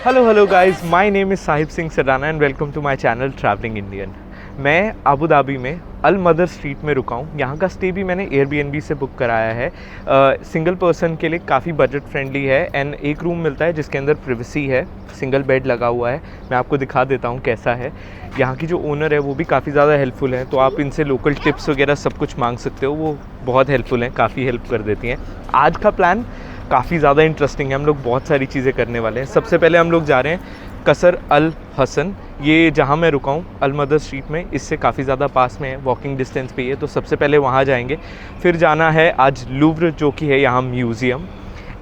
Hello guys, my name is Sahib Singh Sarana and welcome to my channel travelling Indian. मैं Abu Dhabi में अल mother street में रुका हूँ। यहाँ का स्टे भी मैंने एयरबीएनबी से बुक कराया है। सिंगल पर्सन के लिए काफ़ी बजट फ्रेंडली है एंड एक रूम मिलता है जिसके अंदर प्रिवेसी है, सिंगल बेड लगा हुआ है। मैं आपको दिखा देता हूँ कैसा है। यहाँ की जो ओनर है वो भी काफ़ी ज़्यादा हेल्पफुल है, तो आप इनसे लोकल टिप्स वगैरह सब कुछ मांग सकते हो। वो बहुत हेल्पफुल हैं, काफ़ी हेल्प कर देती हैं। आज का प्लान काफ़ी ज़्यादा इंटरेस्टिंग है, हम लोग बहुत सारी चीज़ें करने वाले हैं। सबसे पहले हम लोग जा रहे हैं कसर अल हसन। ये जहाँ मैं रुका हूँ अल मदर स्ट्रीट में, इससे काफ़ी ज़्यादा पास में है, वॉकिंग डिस्टेंस पे ही है, तो सबसे पहले वहाँ जाएंगे। फिर जाना है आज लूव्र, जो कि है यहाँ म्यूज़ियम,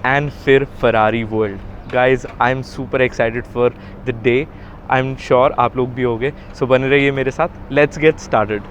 एंड फिर Ferrari world. Guys, I am super excited for the day. I am sure आप लोग भी होंगे, सो बने रहिए मेरे साथ। Let's get started.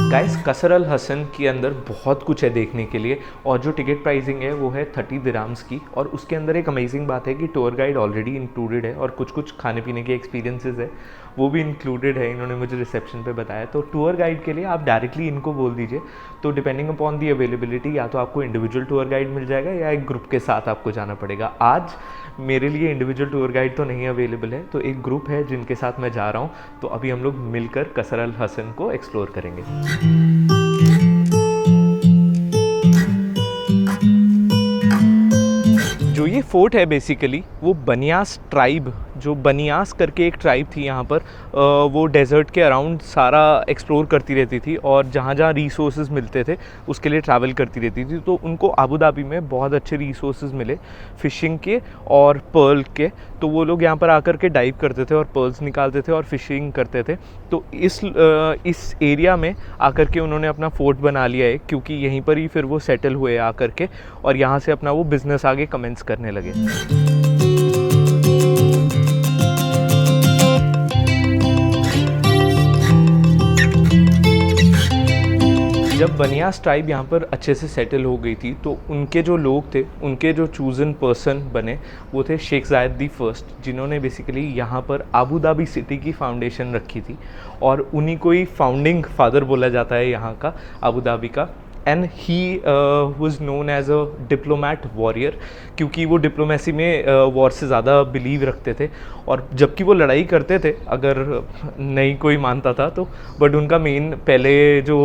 गाइस, कसर अल हसन के अंदर बहुत कुछ है देखने के लिए, और जो टिकट प्राइसिंग है वो है 30 दिराम्स की। और उसके अंदर एक अमेजिंग बात है कि टूर गाइड ऑलरेडी इंक्लूडेड है, और कुछ कुछ खाने पीने के एक्सपीरियंसेस है वो भी इंक्लूडेड है, इन्होंने मुझे रिसेप्शन पे बताया। तो टूर गाइड के लिए आप डायरेक्टली इनको बोल दीजिए, तो डिपेंडिंग अपॉन दी अवेलेबिलिटी या तो आपको इंडिविजुअल टूर गाइड मिल जाएगा या एक ग्रुप के साथ आपको जाना पड़ेगा। आज मेरे लिए इंडिविजुअल टूर गाइड तो नहीं अवेलेबल है, तो एक ग्रुप है जिनके साथ मैं जा रहा हूँ। तो अभी हम लोग मिलकर कसर अल हसन को एक्सप्लोर करेंगे। जो ये फोर्ट है बेसिकली वो बनियास ट्राइब, जो बनियास करके एक ट्राइब थी यहाँ पर, वो डेजर्ट के अराउंड सारा एक्सप्लोर करती रहती थी और जहाँ जहाँ रिसोर्सेज मिलते थे उसके लिए ट्रैवल करती रहती थी। तो उनको अबू धाबी में बहुत अच्छे रिसोर्सेज मिले फ़िशिंग के और पर्ल के, तो वो लोग यहाँ पर आकर के डाइव करते थे और पर्ल्स निकालते थे और फिशिंग करते थे। तो इस एरिया में आकर के उन्होंने अपना फोर्ट बना लिया है, क्योंकि यहीं पर ही फिर वो सेटल हुए आकर के, और यहाँ से अपना वो बिज़नेस आगे कमेंस करने लगे। जब बनियास ट्राइब यहाँ पर अच्छे से सेटल हो गई थी, तो उनके जो लोग थे, उनके जो चूज़न पर्सन बने वो थे शेख जायद दी फर्स्ट, जिन्होंने बेसिकली यहाँ पर अबू धाबी सिटी की फाउंडेशन रखी थी, और उन्हीं को ही फाउंडिंग फादर बोला जाता है यहाँ का, अबू धाबी का। And he was known as a diplomat warrior, क्योंकि वो डिप्लोमेसी में वॉर से ज़्यादा बिलीव रखते थे, और जबकि वो लड़ाई करते थे अगर नहीं कोई मानता था तो, बट उनका मेन पहले जो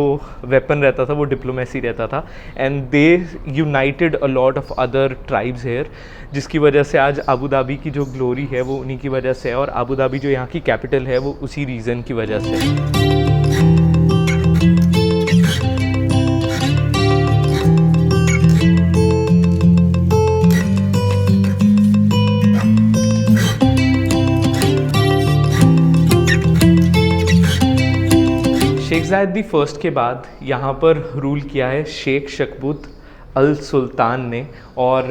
वेपन रहता था वो डिप्लोमेसी रहता था। And they united a lot of other tribes here, जिसकी वजह से आज अबू धाबी की जो ग्लोरी है वो उन्हीं की वजह से है, और अबू धाबी जो यहाँ की कैपिटल है वो उसी रीज़न की वजह से है। शेख जायद दी फर्स्ट के बाद यहाँ पर रूल किया है शेख शकबूत अल सुल्तान ने, और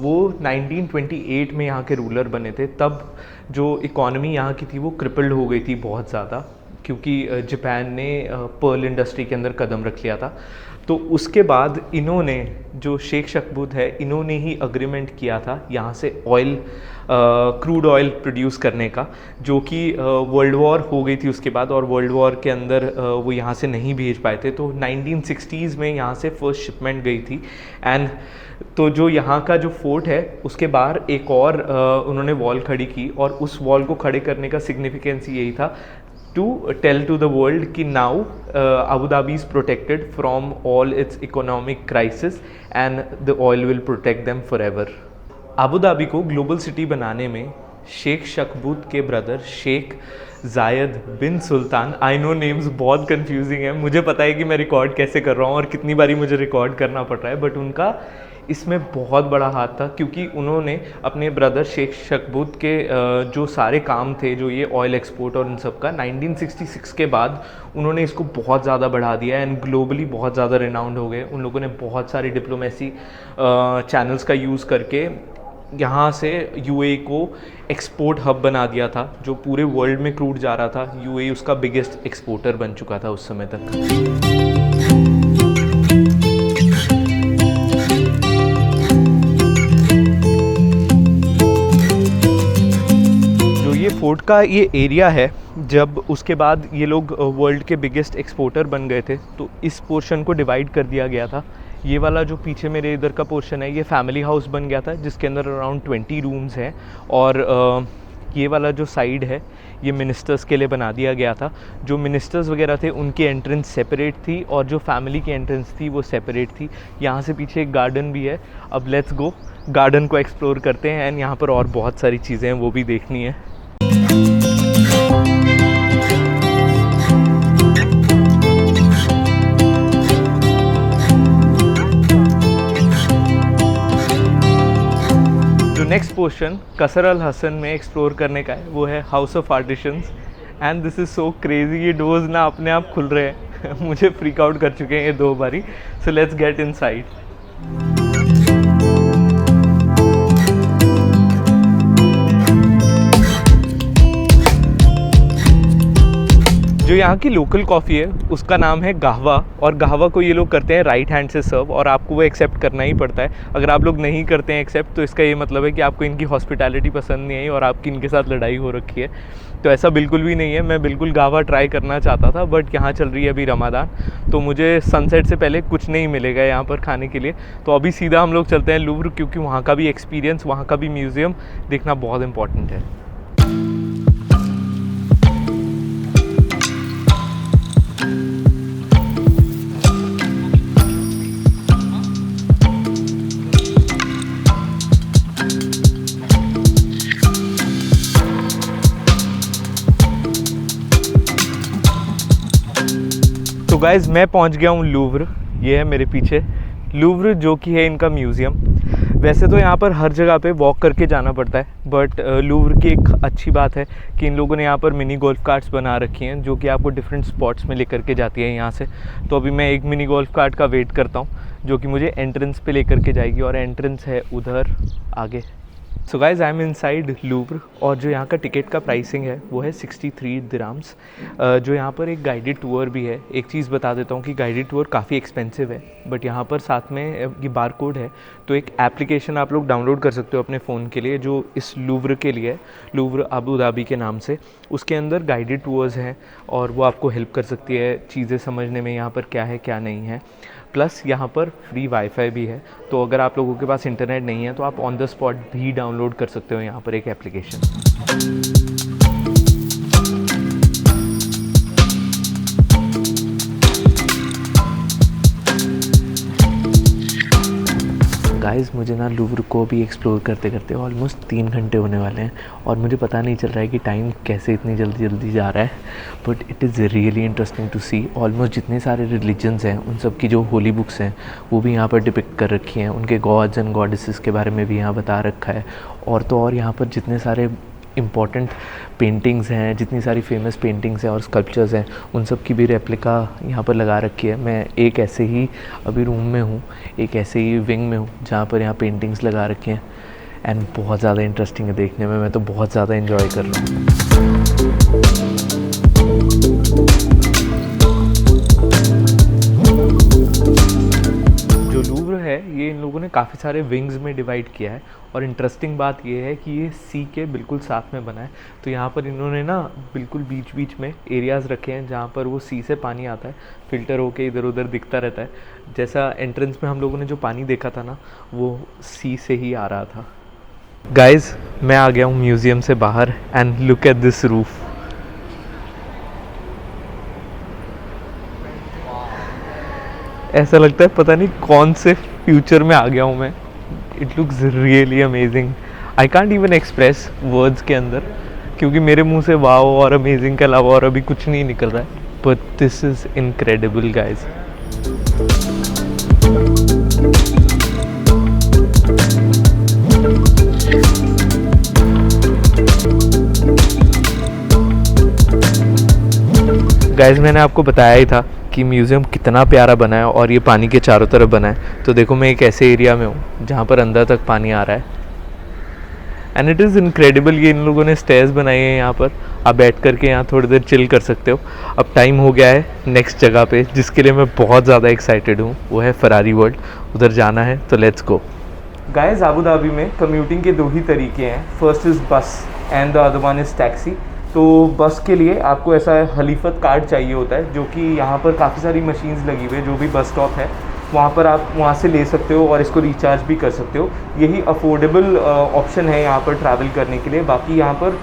वो 1928 में यहाँ के रूलर बने थे। तब जो इकॉनमी यहाँ की थी वो क्रिपल्ड हो गई थी बहुत ज़्यादा, क्योंकि जापान ने पर्ल इंडस्ट्री के अंदर कदम रख लिया था। तो उसके बाद इन्होंने, जो शेख शकबूत है, इन्होंने ही अग्रीमेंट किया था यहाँ से ऑयल, क्रूड ऑयल प्रोड्यूस करने का, जो कि वर्ल्ड वॉर हो गई थी उसके बाद, और वर्ल्ड वॉर के अंदर वो यहाँ से नहीं भेज पाए थे। तो 1960s में यहाँ से फर्स्ट शिपमेंट गई थी। एंड तो जो यहाँ का जो फोर्ट है उसके बाहर एक और उन्होंने वॉल खड़ी की, और उस वॉल को खड़े करने का सिग्निफिकेंस यही था, to tell to the world कि now Abu Dhabi is protected from all its economic crisis and the oil will protect them forever। Abu Dhabi को ग्लोबल सिटी बनाने में शेख शकबूत के ब्रदर शेख जायद बिन सुल्तान, आई नो नेम्स बहुत confusing है, मुझे पता है कि मैं रिकॉर्ड कैसे कर रहा हूँ और कितनी बारी मुझे रिकॉर्ड करना पड़ रहा है, बट उनका इसमें बहुत बड़ा हाथ था, क्योंकि उन्होंने अपने ब्रदर शेख शकबूत के जो सारे काम थे, जो ये ऑयल एक्सपोर्ट और इन सब का, 1966 के बाद उन्होंने इसको बहुत ज़्यादा बढ़ा दिया एंड ग्लोबली बहुत ज़्यादा रिनाउंड हो गए। उन लोगों ने बहुत सारी डिप्लोमेसी चैनल्स का यूज़ करके यहाँ से यूएई को एक्सपोर्ट हब बना दिया था, जो पूरे वर्ल्ड में क्रूड जा रहा था। यूएई उसका बिगेस्ट एक्सपोर्टर बन चुका था उस समय तक। पोर्ट का ये एरिया है, जब उसके बाद ये लोग वर्ल्ड के बिगेस्ट एक्सपोर्टर बन गए थे तो इस पोर्शन को डिवाइड कर दिया गया था। ये वाला जो पीछे मेरे इधर का पोर्शन है ये फैमिली हाउस बन गया था, जिसके अंदर अराउंड 20 रूम्स हैं। और ये वाला जो साइड है ये मिनिस्टर्स के लिए बना दिया गया था। जो मिनिस्टर्स वगैरह थे उनकी एंट्रेंस सेपरेट थी और जो फैमिली की एंट्रेंस थी वो सेपरेट थी। यहाँ से पीछे एक गार्डन भी है। अब लेट्स गो गार्डन को एक्सप्लोर करते हैं एंड यहाँ पर और बहुत सारी चीज़ें हैं वो भी देखनी है। नेक्स्ट पोर्शन कसर अल हसन में एक्सप्लोर करने का है, वो है house of artisans. And this is so crazy, ये डोर्स ना अपने आप खुल रहे हैं मुझे फ्रीक आउट कर चुके हैं ये 2 बारी। So let's get inside. जो यहाँ की लोकल कॉफ़ी है उसका नाम है गाहवा, और गाहवा को ये लोग करते हैं राइट हैंड से सर्व, और आपको वो एक्सेप्ट करना ही पड़ता है। अगर आप लोग नहीं करते हैं एक्सेप्ट तो इसका ये मतलब है कि आपको इनकी हॉस्पिटैलिटी पसंद नहीं आई और आपकी इनके साथ लड़ाई हो रखी है। तो ऐसा बिल्कुल भी नहीं है। मैं बिल्कुल गाहवा ट्राई करना चाहता था, बट यहाँ चल रही है अभी रमादान, तो मुझे सनसेट से पहले कुछ नहीं मिलेगा यहाँ पर खाने के लिए। तो अभी सीधा हम लोग चलते हैं लूव्र, क्योंकि वहाँ का भी एक्सपीरियंस, वहाँ का भी म्यूज़ियम देखना बहुत इंपॉर्टेंट है। तो गाइज़ मैं पहुंच गया हूँ लूव्र। ये है मेरे पीछे लूव्र, जो कि है इनका म्यूज़ियम। वैसे तो यहाँ पर हर जगह पे वॉक करके जाना पड़ता है, बट लूव्र की एक अच्छी बात है कि इन लोगों ने यहाँ पर मिनी गोल्फ कार्ट्स बना रखी हैं, जो कि आपको डिफरेंट स्पॉट्स में लेकर के जाती है यहाँ से। तो अभी मैं एक मिनी गोल्फ कार्ट का वेट करता हूँ, जो कि मुझे एंट्रेंस पे लेकर के जाएगी, और एंट्रेंस है उधर आगे। So guys I am inside Louvre, और जो यहाँ का टिकट का प्राइसिंग है वो है 63 दिराम्स। जो यहाँ पर एक गाइडेड टूर भी है। एक चीज़ बता देता हूँ कि गाइडेड टूर काफ़ी एक्सपेंसिव है, बट यहाँ पर साथ में ये बार कोड है, तो एक एप्लीकेशन आप लोग डाउनलोड कर सकते हो अपने फ़ोन के लिए, जो इस लूव्र के लिए है, लूव्र अबू धाबी के नाम से। उसके अंदर गाइडेड टूर्स हैं और वो आपको हेल्प कर सकती है चीज़ें समझने में, यहाँ पर क्या है क्या नहीं है। प्लस यहाँ पर फ्री वाईफाई भी है, तो अगर आप लोगों के पास इंटरनेट नहीं है तो आप ऑन द स्पॉट भी डाउनलोड कर सकते हो यहाँ पर एक एप्लीकेशन। गाइस मुझे ना लूव्र को भी एक्सप्लोर करते करते ऑलमोस्ट 3 घंटे होने वाले हैं, और मुझे पता नहीं चल रहा है कि टाइम कैसे इतनी जल्दी जा रहा है, but it is really interesting to see. Almost जितने सारे रिलीजन्स हैं उन सब की जो होली बुक्स हैं वो भी यहाँ पर डिपिक्ट कर रखी हैं, उनके गॉड्स एंड गॉडेसेस के बारे में भी यहाँ बता रखा है। और तो और यहाँ पर जितने सारे इम्पॉर्टेंट पेंटिंग्स हैं, जितनी सारी फेमस पेंटिंग्स हैं और स्कल्पचर्स हैं, उन सब की भी रेप्लिका यहाँ पर लगा रखी है। मैं एक ऐसे ही अभी रूम में हूँ, एक ऐसे ही विंग में हूँ जहाँ पर यहाँ पेंटिंग्स लगा रखी हैं, एंड बहुत ज़्यादा इंटरेस्टिंग है देखने में। मैं तो बहुत ज़्यादा इन्जॉय कर रहा हूँ। जो लूव्र है ये इन लोगों ने काफ़ी सारे विंग्स में डिवाइड किया है, और इंटरेस्टिंग बात ये है कि ये सी के बिल्कुल साथ में बना है। तो यहाँ पर इन्होंने ना बिल्कुल बीच बीच में एरियाज़ रखे हैं जहाँ पर वो सी से पानी आता है, फ़िल्टर होके इधर उधर दिखता रहता है। जैसा एंट्रेंस में हम लोगों ने जो पानी देखा था ना, वो सी से ही आ रहा था। गाइज़ मैं आ गया हूँ म्यूज़ियम से बाहर, and look at this roof. ऐसा लगता है पता नहीं कौन से फ्यूचर में आ गया हूँ मैं। It looks really amazing. I can't even express words के अंदर, क्योंकि मेरे मुंह से वाओ और अमेजिंग के अलावा और अभी कुछ नहीं निकल रहा है, but this is incredible guys. Guys मैंने आपको बताया ही था कि म्यूज़ियम कितना प्यारा बना है और ये पानी के चारों तरफ बना है। तो देखो मैं एक ऐसे एरिया में हूँ जहाँ पर अंदर तक पानी आ रहा है, एंड इट इज़ इनक्रेडिबल। ये इन लोगों ने स्टेयर्स बनाई हैं यहाँ पर, आप बैठ करके यहाँ थोड़ी देर चिल कर सकते हो। अब टाइम हो गया है नेक्स्ट जगह पे, जिसके लिए मैं बहुत ज़्यादा एक्साइटेड हूँ, वो है फरारी वर्ल्ड। उधर जाना है तो let's go. Guys Abu Dhabi में कम्यूटिंग के 2 ही तरीके हैं। फर्स्ट इज़ बस, and the other one is taxi. तो बस के लिए आपको ऐसा हलीफत कार्ड चाहिए होता है, जो कि यहाँ पर काफ़ी सारी मशीन्स लगी हुई है, जो भी बस स्टॉप है वहाँ पर आप वहाँ से ले सकते हो और इसको रिचार्ज भी कर सकते हो। यही अफोर्डेबल ऑप्शन है यहाँ पर ट्रैवल करने के लिए। बाकी यहाँ पर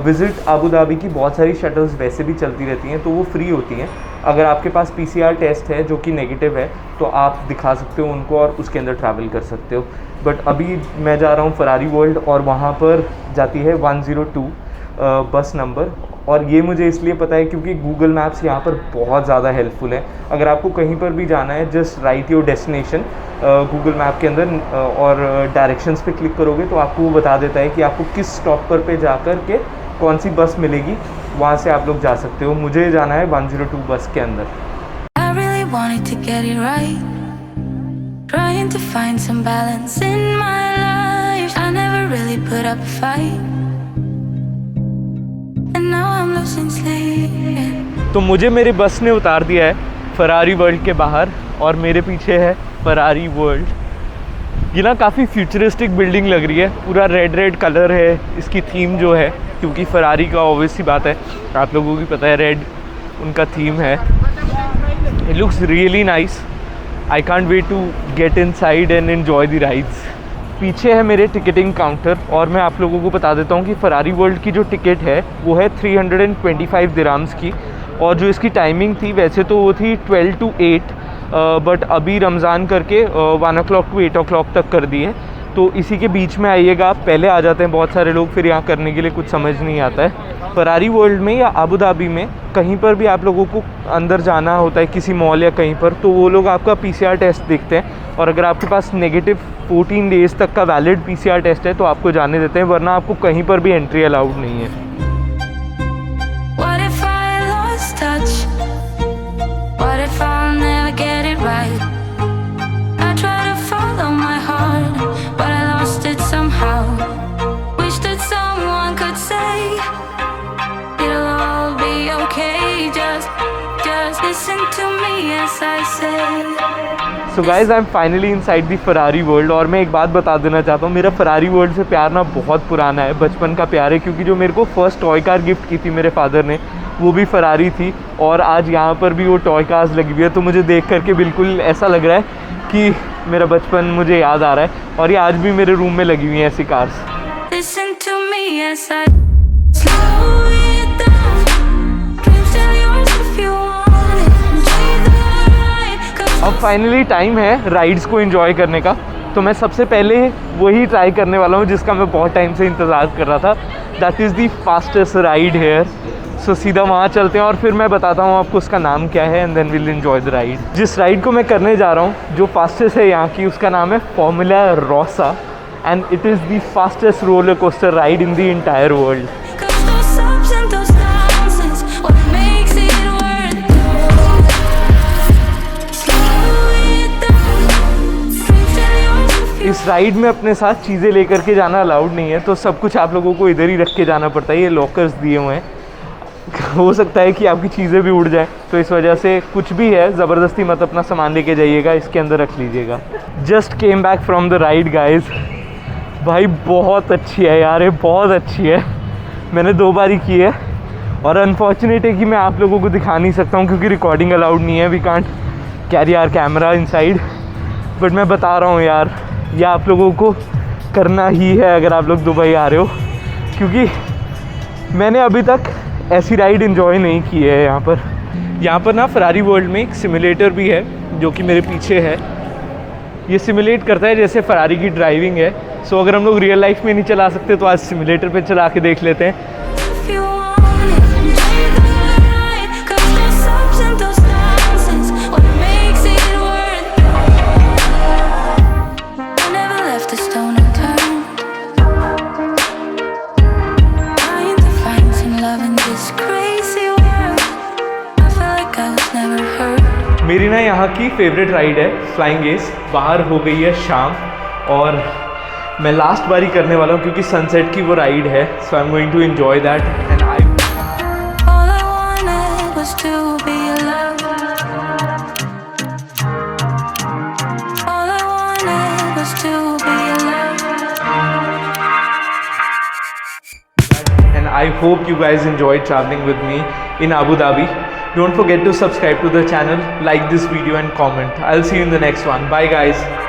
विज़िट अबू धाबी की बहुत सारी शटल्स वैसे भी चलती रहती हैं, तो वो फ्री होती हैं। अगर आपके पास PCR टेस्ट है जो कि नेगेटिव है, तो आप दिखा सकते हो उनको और उसके अंदर ट्रैवल कर सकते हो। बट अभी मैं जा रहा हूँ फरारी वर्ल्ड और वहाँ पर जाती है 102 बस नंबर। और ये मुझे इसलिए पता है क्योंकि गूगल मैप्स यहाँ पर बहुत ज़्यादा हेल्पफुल है। अगर आपको कहीं पर भी जाना है, just right your destination Google map के अंदर और डायरेक्शंस पे क्लिक करोगे तो आपको वो बता देता है कि आपको किस स्टॉप पे जा कर के कौन सी बस मिलेगी, वहाँ से आप लोग जा सकते हो। मुझे जाना है 102 बस के अंदर। I really wanted to get it right, trying to find some balance in my life. I never really put up a fight, and now I'm losing sleep. तो मुझे मेरी बस ने उतार दिया है फरारी वर्ल्ड के बाहर और मेरे पीछे है फरारी वर्ल्ड। ये ना काफ़ी फ्यूचरिस्टिक बिल्डिंग लग रही है, पूरा रेड कलर है इसकी थीम जो है, क्योंकि फरारी का ऑब्वियस सी बात है, आप लोगों को भी पता है रेड उनका थीम है। It looks really nice. I can't wait to get inside and enjoy the rides. पीछे है मेरे टिकटिंग काउंटर और मैं आप लोगों को बता देता हूँ कि फरारी वर्ल्ड की जो टिकट है वो है 325 दिराम्स की, और जो इसकी टाइमिंग थी वैसे तो वो थी 12 to 8, बट अभी रमज़ान करके 1 o'clock to 8 o'clock तक कर दी है। तो इसी के बीच में आइएगा आप, पहले आ जाते हैं बहुत सारे लोग, फिर यहाँ करने के लिए कुछ समझ नहीं आता है। फरारी वर्ल्ड में या अबू धाबी में कहीं पर भी आप लोगों को अंदर जाना होता है किसी मॉल या कहीं पर, तो वो लोग आपका PCR टेस्ट देखते हैं, और अगर आपके पास नेगेटिव 14 डेज़ तक का वैलिड PCR टेस्ट है तो आपको जाने देते हैं, वरना आपको कहीं पर भी एंट्री अलाउड नहीं है। What if I lost touch? What if I'll never get it right? I try to follow my heart, but I lost it somehow. Wish that someone could say it'll all be okay. Just listen to me as I say. So guys I am finally inside the Ferrari world. और मैं एक बात बता देना चाहता हूँ, मेरा Ferrari world से प्यार ना बहुत पुराना है, बचपन का प्यार है, क्योंकि जो मेरे को फर्स्ट टॉय कार गिफ्ट की थी मेरे फादर ने वो भी फरारी थी, और आज यहाँ पर भी वो टॉय कार्स लगी हुई है। तो मुझे देख करके बिल्कुल ऐसा लग रहा है कि मेरा बचपन मुझे याद आ रहा है, और ये आज भी मेरे रूम में लगी हुई हैं ऐसी cars. Listen to me as I slow it down. Dreams are yours if you want it. Enjoy the ride, 'cause अब फाइनली टाइम है राइड्स को एंजॉय करने का। तो मैं सबसे पहले वही ट्राई करने वाला हूँ जिसका मैं बहुत टाइम से इंतज़ार कर रहा था, that is the fastest ride here. So सीधा वहाँ चलते हैं और फिर मैं बताता हूँ आपको उसका नाम क्या है, and then will enjoy the ride. जिस राइड को मैं करने जा रहा हूँ जो फास्टेस्ट है यहाँ की, उसका नाम है Formula Rossa, and it is the fastest roller coaster ride in the entire world. 'cause those ups and those downs is what makes it worth it. Slow it down. Dreams are yours if you इस ride में अपने साथ चीज़ें लेकर के जाना allowed नहीं है, तो सब कुछ आप लोगों को इधर ही रख के जाना पड़ता है। ये लॉकर्स दिए हुए हैं, हो सकता है कि आपकी चीज़ें भी उड़ जाएं, तो इस वजह से कुछ भी है ज़बरदस्ती मत अपना सामान लेके जाइएगा, इसके अंदर रख लीजिएगा। Just came back from the ride guys. भाई बहुत अच्छी है यार, ये बहुत अच्छी है। मैंने 2 बारी की है, और अनफॉर्चुनेट है कि मैं आप लोगों को दिखा नहीं सकता हूँ क्योंकि रिकॉर्डिंग अलाउड नहीं है। We can't carry our camera inside, but मैं बता रहा हूँ यार, ये आप लोगों को करना ही है अगर आप लोग दुबई आ रहे हो, क्योंकि मैंने अभी तक ऐसी राइड एंजॉय नहीं की है यहाँ पर। यहाँ पर ना फरारी वर्ल्ड में एक सिमुलेटर भी है जो कि मेरे पीछे है। ये सिमुलेट करता है जैसे फरारी की ड्राइविंग है। सो अगर हम लोग रियल लाइफ में नहीं चला सकते तो आज सिमुलेटर पे चला के देख लेते हैं। if you want it. Enjoy the ride, 'cause those ups and those downs is what makes it worth it. I never left a stone unturned, trying to find some love in this crazy world. I feel like I was never hurt. मेरी ना यहाँ की favourite ride है flying S. बाहर हो गई है शाम और मैं लास्ट बारी करने वाला हूँ क्योंकि सनसेट की वो राइड है। So I am going to enjoy that and I All I wanted was to be loved. All I wanted was to be loved. and I hope you guys enjoyed traveling with me in Abu Dhabi. Don't forget to subscribe to the channel, like this video and comment. I'll see you in the next one. Bye guys.